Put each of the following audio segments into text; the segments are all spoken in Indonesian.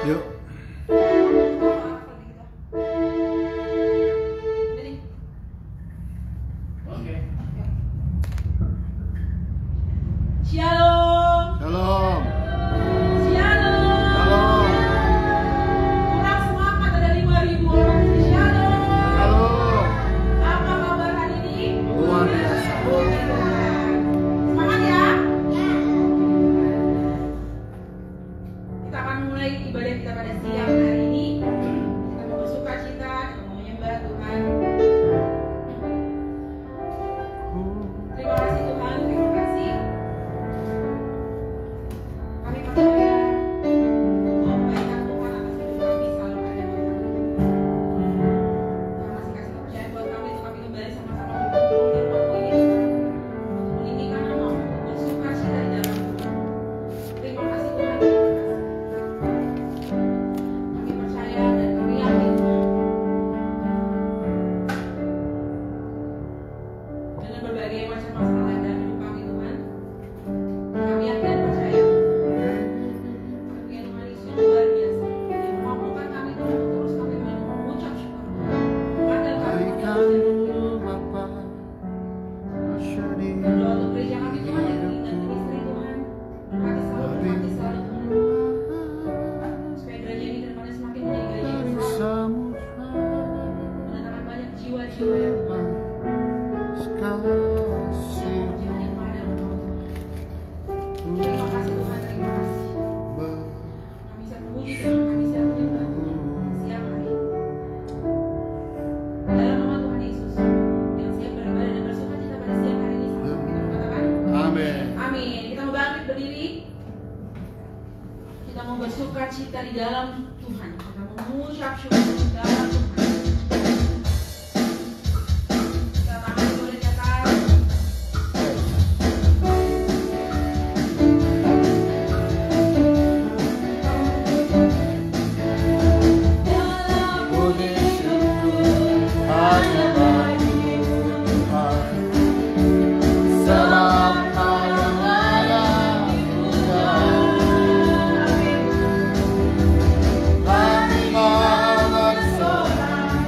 Yuk. Oke. Shalom. Shalom. Shalom. Shalom. Kurang semangat ada 5.000 orang. Shalom. Shalom. Apa kabar hari ini? Luar biasa. Semangat ya. Kita akan mulai ibadah kita pada siang hari ini. Kita mau bersuka cita, kita mau menyembah Tuhan. Terima kasih Tuhan, terima kasih. Kami percaya bahwa kebaikan Tuhan atas hidup kami selalu ada buat kami. Tuhan masih kasih kepercayaan buat kami untuk kami kembali sama-sama berkumpul di rumah Yesus untuk meninggikan nama, untuk bersuka cita di dalam Tuhan. Terima kasih Tuhan, terima kasih. Kami percaya dan kami yakin dengan berbagai macam masalah dalam hidup kami Tuhan, kami yakin dan percaya Tuhan Yesus luar biasa yang memampukan kami Tuhan untuk terus kami mengucap syukur, mengandalkan Berikan Tuhan. Bapa asyari. Berdoa untuk gereja kami Tuhan yang dan istri Tuhan, berkati selalu Tuhan, supaya gereja ini kedepannya semakin menjadi gereja yang besar, mendatangkan banyak jiwa-jiwa yang Tuhan Kasih yang pada Terima kasih Tuhan, terima kasih. Kami siap memuji dan kami siap menyembah siang hari ini. Dalam nama Tuhan Yesus yang siap beribadah dan bersuka cita pada siang hari ini, sama-sama kita berkatakan Amin. amin. Kita mau bangkit berdiri. Kita mau bersuka cita di dalam Tuhan. Kita mau mengucap syukur di dalam Tuhan. Kita tangan boleh di atas. Dalam Puji syukur hanya bagi Tuhan. Selama yang ada Tuhan. Kami mau bersorak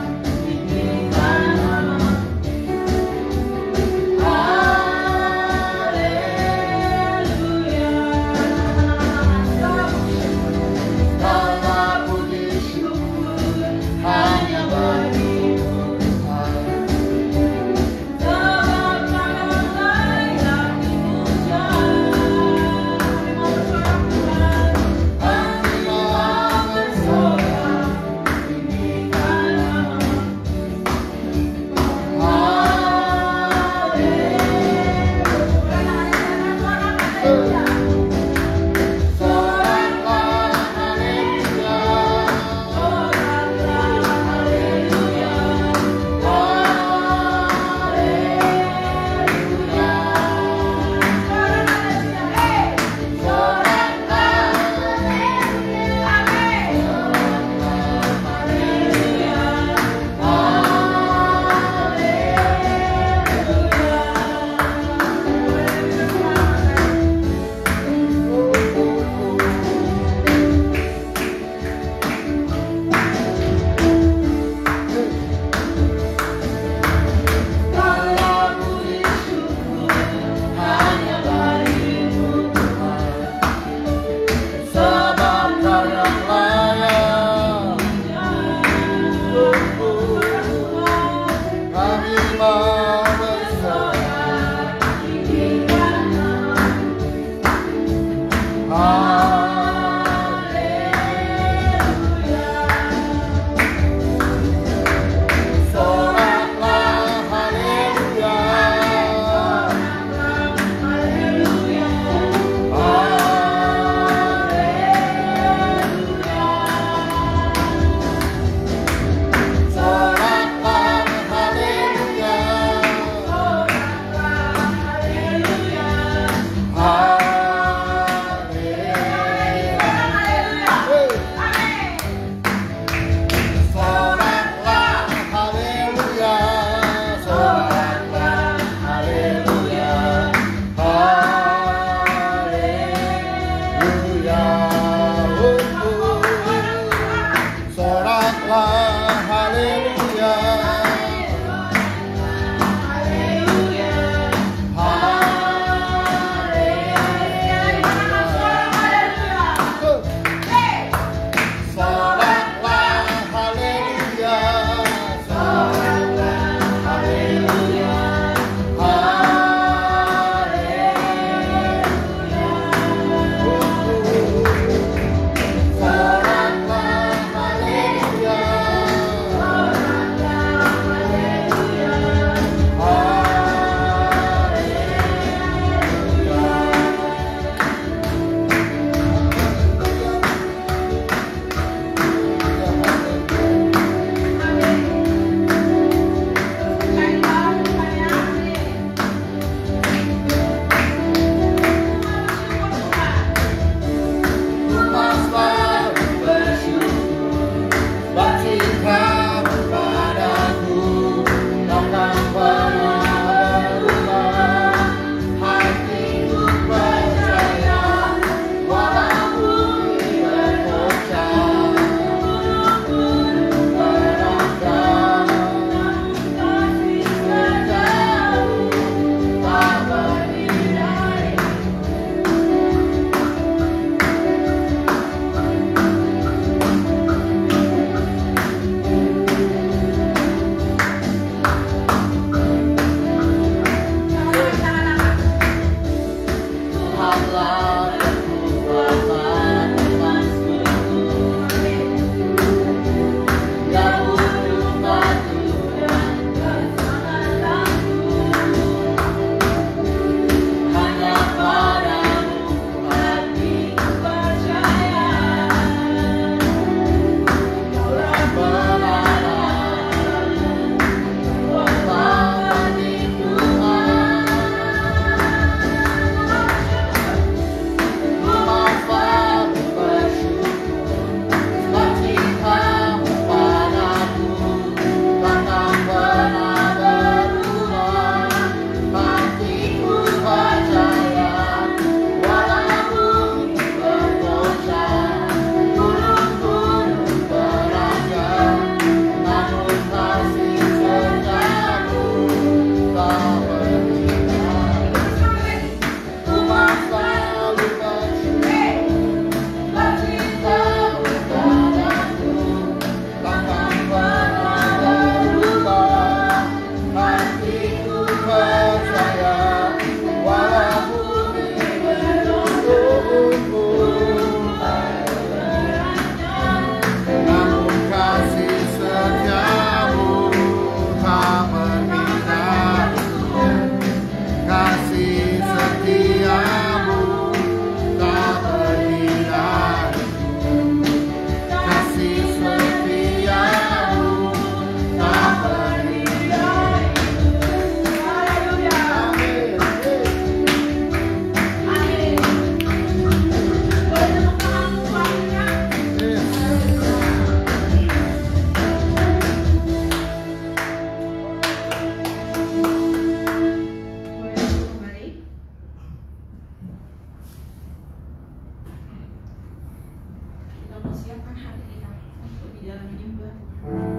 mempersiapkan hati kita untuk di dalam menyembah Tuhan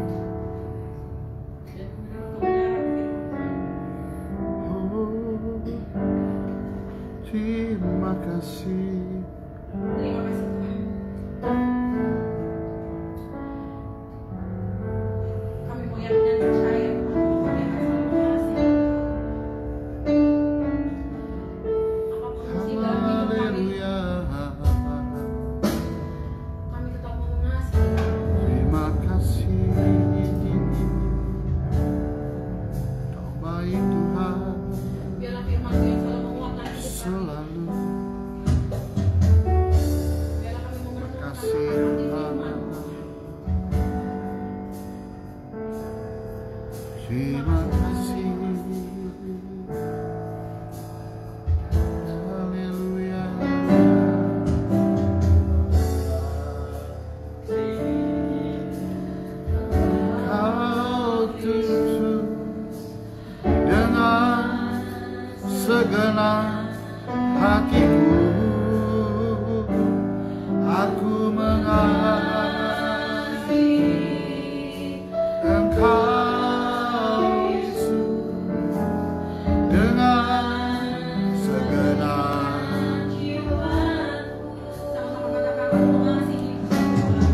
dan menerima kebenaran firman Tuhan. Terima kasih. Terima kasih Tuhan. Kami mau yakin dan percaya Tuhan bahwa Kami akan selalu mengasihi. Apapun musibah dalam hidup kami, kami tetap mau mengasihi. Terima kasih. Kau baik Tuhan Biarlah firman-Mu yang selalu menguatkan hidup kami. selalu. Biarlah kami mau merenungkan Kasih arti Tuhan. firman-Mu. Terima kasih. Haleluya. Kau tutup dengan segenap hatiku. Aku mengasihi Engkau Yesus dengan segenap Jiwaku. Sama-sama katakan aku mengasihi.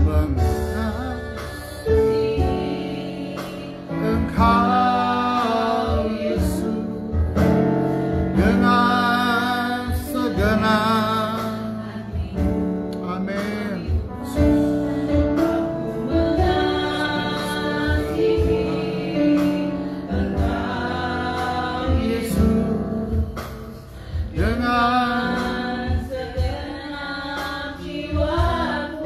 mengasihi Engkau Yesus dengan segenap. Amin. Yesus dengan Segenap jiwaku.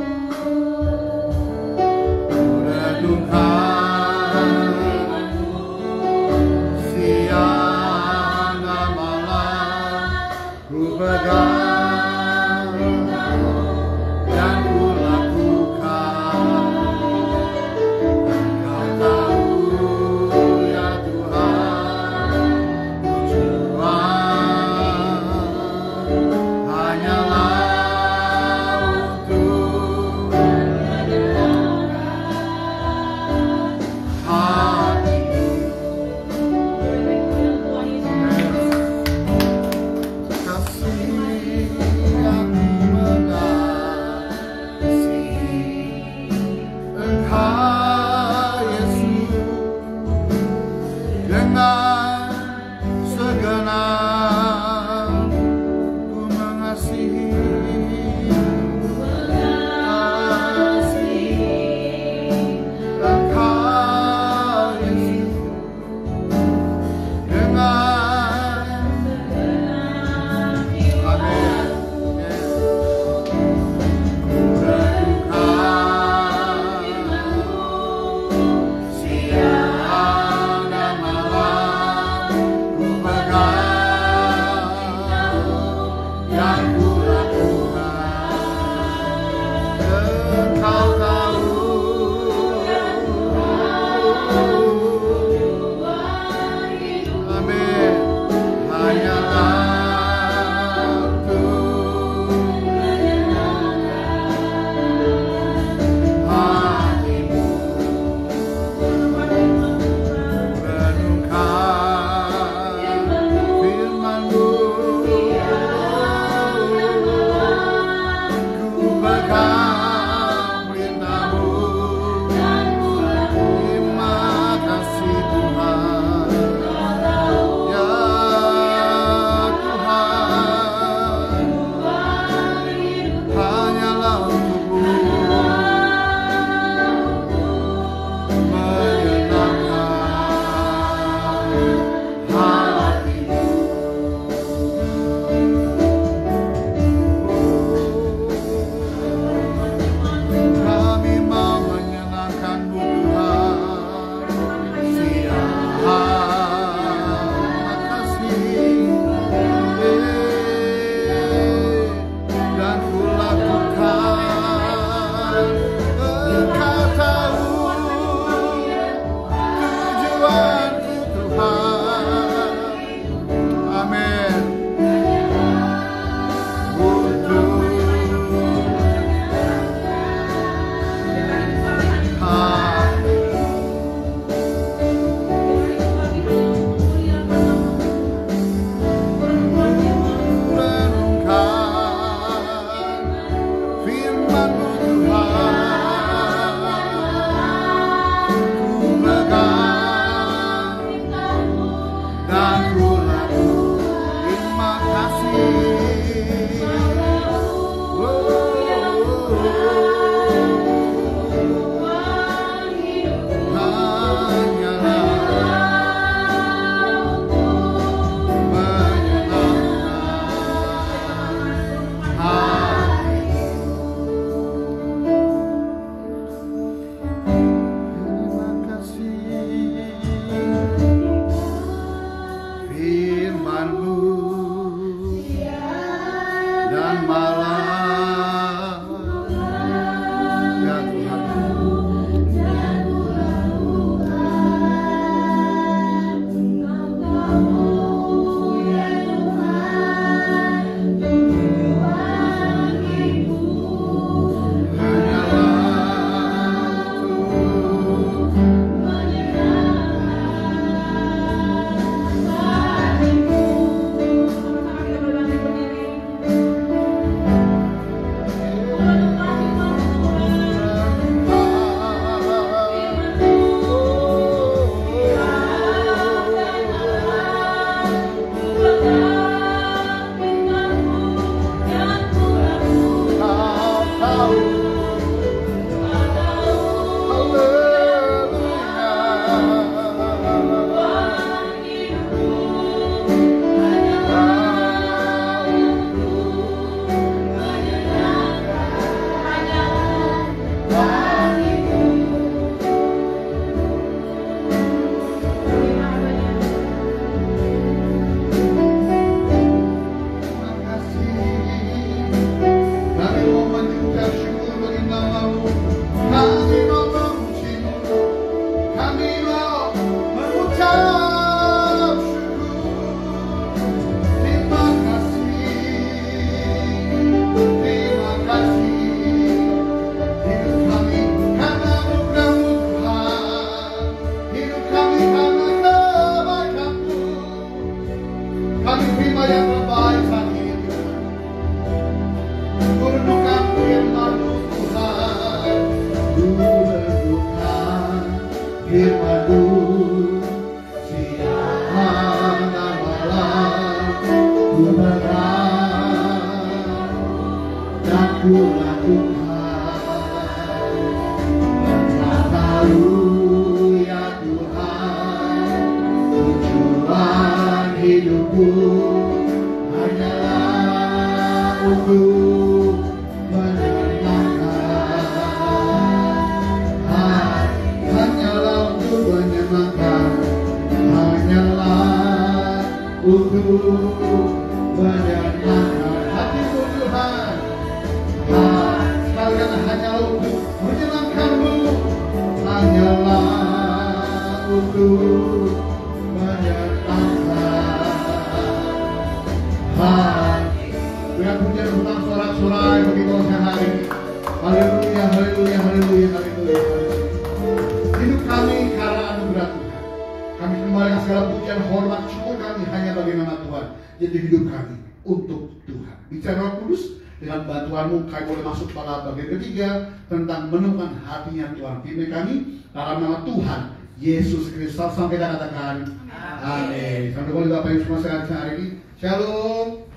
Tentang menemukan hatinya Tuhan. Pimpin kami dalam nama Tuhan Yesus Kristus. Sampai kita katakan amin. Sampai boleh Bapak Ibu semua sekalian hari ini. Shalom.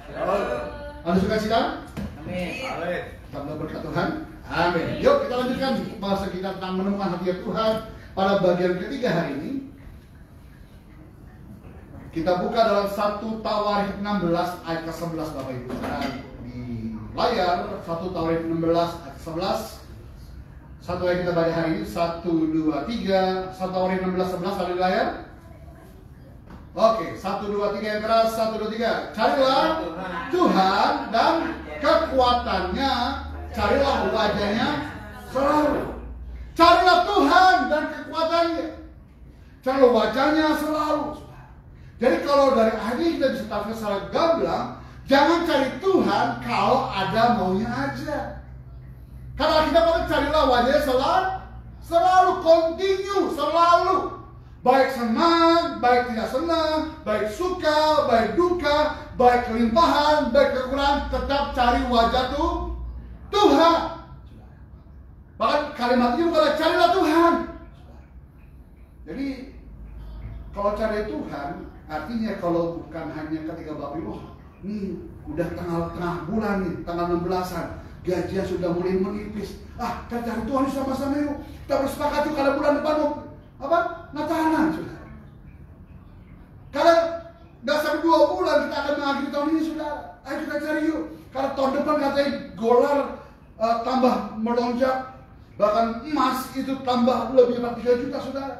Ada sukacita? Amin. Sampai berkat Tuhan. Amin. Yuk kita lanjutkan bahasa kita tentang menemukan hati Tuhan pada bagian ketiga hari ini. Kita buka dalam 1 Tawarikh 16 ayat ke-11 Bapak Ibu. Di layar 1 Tawarikh 16 ayat 11. Satu ayat kita baca hari ini, 1, 2, 3. 1 Tawarikh 16, 11 ada di layar. Oke, 1, 2, 3 yang keras, 1, 2, 3. Carilah Tuhan dan kekuatannya, carilah wajahnya selalu. Carilah Tuhan dan kekuatannya, carilah wajahnya selalu. Jadi kalau dari ayat ini kita bisa tafsir secara gamblang, jangan cari Tuhan kalau ada maunya aja. Karena kita mau carilah wajahnya selalu continue, selalu. Baik senang, baik tidak senang, baik suka, baik duka, baik kelimpahan, baik kekurangan, tetap cari wajah Tuhan. Bahkan kalimat ini bukan carilah Tuhan. Jadi kalau cari Tuhan, artinya kalau bukan hanya ketika Bapak Ibu, nih udah tengah bulan nih, tanggal 16-an. gajian sudah mulai menipis. Kita cari Tuhan sama-sama yuk. Kita bersepakat yuk kalau bulan depan mau Natalan, saudara. Kalau nggak sampai 2 bulan kita akan mengakhiri tahun ini, saudara. Ayo kita cari yuk. Karena tahun depan katanya dolar tambah melonjak, bahkan emas itu tambah lebih 3 juta, saudara.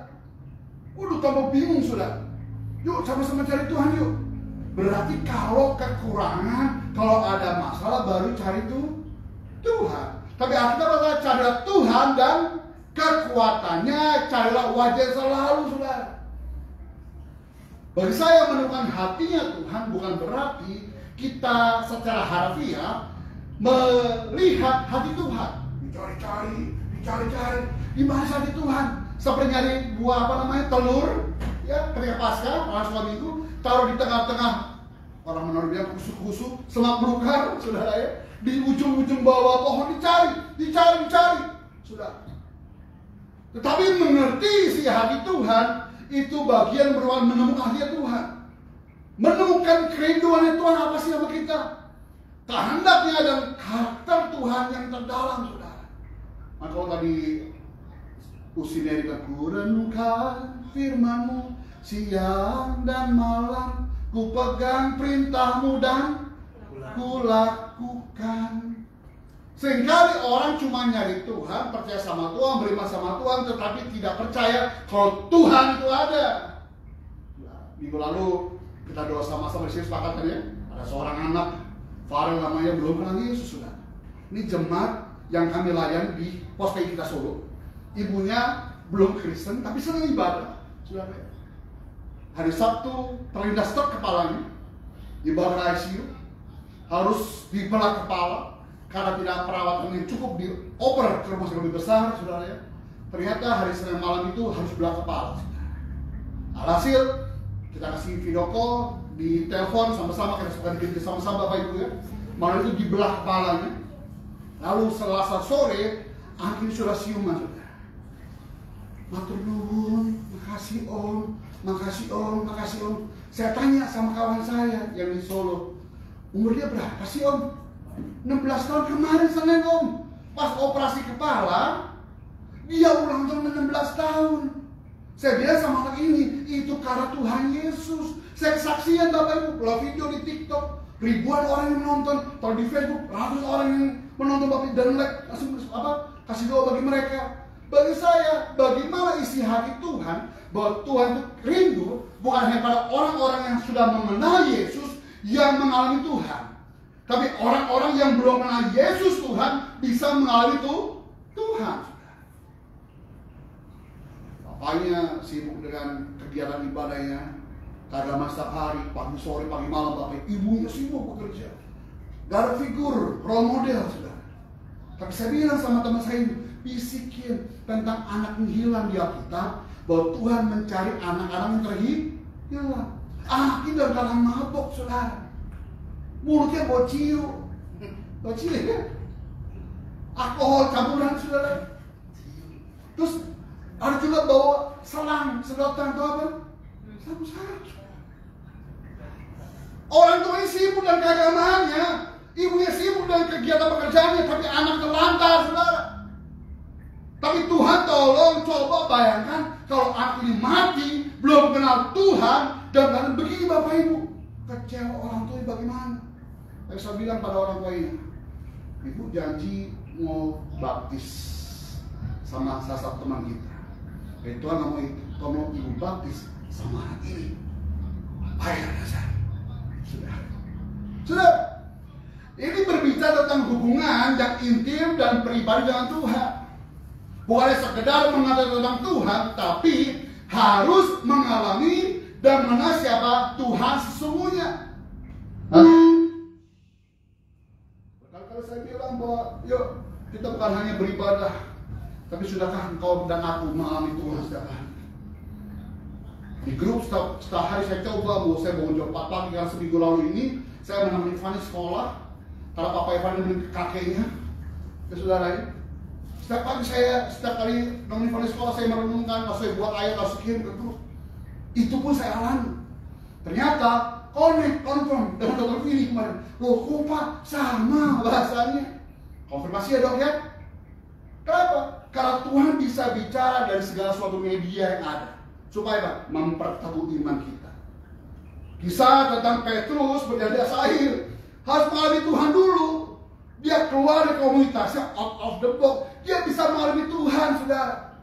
Udah tambah bingung, saudara. Yuk sama-sama cari Tuhan yuk. Berarti kalau kekurangan, kalau ada masalah baru cari Tuhan. Tapi Alkitab adalah carilah Tuhan dan kekuatannya, carilah wajah selalu, saudara. Bagi saya menemukan hatinya Tuhan bukan berarti kita secara harfiah melihat hati Tuhan. Dicari, di mana hati Tuhan? Seperti nyari buah telur, ya, ketika Paskah, Paskah Minggu, taruh di tengah-tengah, orang menurut bilang kusuk-kusuk, semak belukar, saudara ya, di ujung-ujung bawah pohon dicari, saudara. Tetapi mengerti si hati Tuhan itu bagian merupakan menemukan hati Tuhan, menemukan kerinduannya Tuhan apa sih sama kita, kehendaknya dan karakter Tuhan yang terdalam, saudara. Nah, kalau tadi usinya ku renungkan firman-Mu siang dan malam, ku pegang perintah-Mu dan ku lakukan. Seringkali orang cuma nyari Tuhan, percaya sama Tuhan, beriman sama Tuhan, tetapi tidak percaya kalau Tuhan itu ada. Minggu lalu kita doa sama-sama di sini sepakat ya. Ada seorang anak, Farel namanya, belum kenal Yesus, sudah. Ini jemaat yang kami layani di pos PI kita Solo. Ibunya belum Kristen, tapi senang ibadah, sudah. Hari Sabtu terlindas stroke kepalanya, dibawa ke ICU, harus dibelah kepala karena tidak perawatan yang cukup, dioper ke rumah sakit lebih besar, saudara ya. Ternyata hari Senin malam itu harus belah kepala. Alhasil kita kasih video call, di telepon sama-sama, kita suka dikirim sama-sama Bapak Ibu ya. Malam itu dibelah kepalanya. Lalu Selasa sore akhirnya sudah siuman, saudara. Matur nuwun, makasih om. Saya tanya sama kawan saya yang di Solo, umur dia berapa sih om? 16 tahun kemarin Senin om. Pas operasi kepala, dia ulang tahun 16 tahun. Saya bilang sama anak ini, itu karena Tuhan Yesus. Saya kesaksian Bapak Ibu, kalau video di TikTok, ribuan orang yang menonton, kalau di Facebook, ratus orang yang menonton Bapak Ibu, dan like, langsung kasih doa bagi mereka. Bagi saya, bagaimana isi hati Tuhan, bahwa Tuhan itu rindu bukan hanya pada orang-orang yang sudah mengenal Yesus yang mengalami Tuhan, tapi orang-orang yang belum mengenal Yesus Tuhan bisa mengalami Tuhan. Bapaknya sibuk dengan kegiatan ibadahnya, keagamaan setiap hari, pagi sore, pagi malam, Bapak. Ibunya sibuk bekerja, gak ada figur, role model, saudara. Tapi saya bilang sama teman saya ini, bisikin tentang anak yang hilang di Alkitab, bahwa Tuhan mencari anak-anak yang terhilang. Anak ini dalam keadaan mabok, saudara. Mulutnya bociu ya. Alkohol campuran, saudara. Terus ada juga bawa selang, sedotan atau apa? Sabu-sabu. Orang tuanya sibuk dengan keagamaannya, ibunya sibuk dengan kegiatan pekerjaannya, tapi anak terlantar, saudara. Tapi Tuhan tolong, coba bayangkan kalau anak ini mati, belum kenal Tuhan, dan begini Bapak Ibu, kecewa orang tua bagaimana? Tapi saya bilang pada orang tua ini, ibu janji mau baptis sama salah satu teman kita. Jadi Tuhan nggak mau itu, Tuhan mau ibu baptis sama anak ini. Bayar dasar. Sudah. Ini berbicara tentang hubungan yang intim dan pribadi dengan Tuhan. Bukan sekedar mengatakan tentang Tuhan, tapi harus mengalami dan mengenal siapa Tuhan sesungguhnya. Berkali-kali saya bilang bahwa yuk kita bukan hanya beribadah, tapi sudahkah engkau dan aku mengalami Tuhan setiap hari? Di grup setiap hari saya coba, saya bangun jam 4 pagi, karena seminggu lalu ini saya menemani Fanny sekolah. Karena Papa Evan beli kakeknya ke saudaranya. Setiap kali nemenin Fanny sekolah, saya merenungkan, kalau saya buat ayat, kalau saya kirim ke grup. Itu pun saya alami. Ternyata confirm dengan dokter Vini kemarin. Loh, kok Pak sama bahasanya? Konfirmasi ya dok ya. Kenapa? Karena Tuhan bisa bicara dari segala suatu media yang ada. Supaya apa? Memperteguh iman kita. Kisah tentang Petrus berjadi akhir harus mengalami Tuhan dulu. Dia keluar dari komunitasnya, out of the box. Dia bisa mengalami Tuhan, saudara.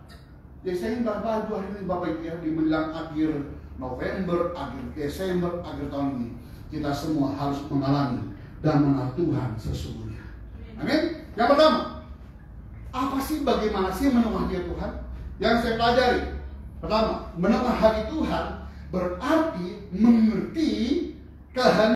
Jadi saya ingin berbantu hari ini Bapak Ibu ya, di menjelang akhir November, akhir Desember, akhir tahun ini. Kita semua harus mengalami dan mengenal Tuhan sesungguhnya. Amin. Yang pertama, apa sih, bagaimana sih menengah hati Tuhan? Yang saya pelajari, pertama, menengah hati Tuhan berarti mengerti kehendak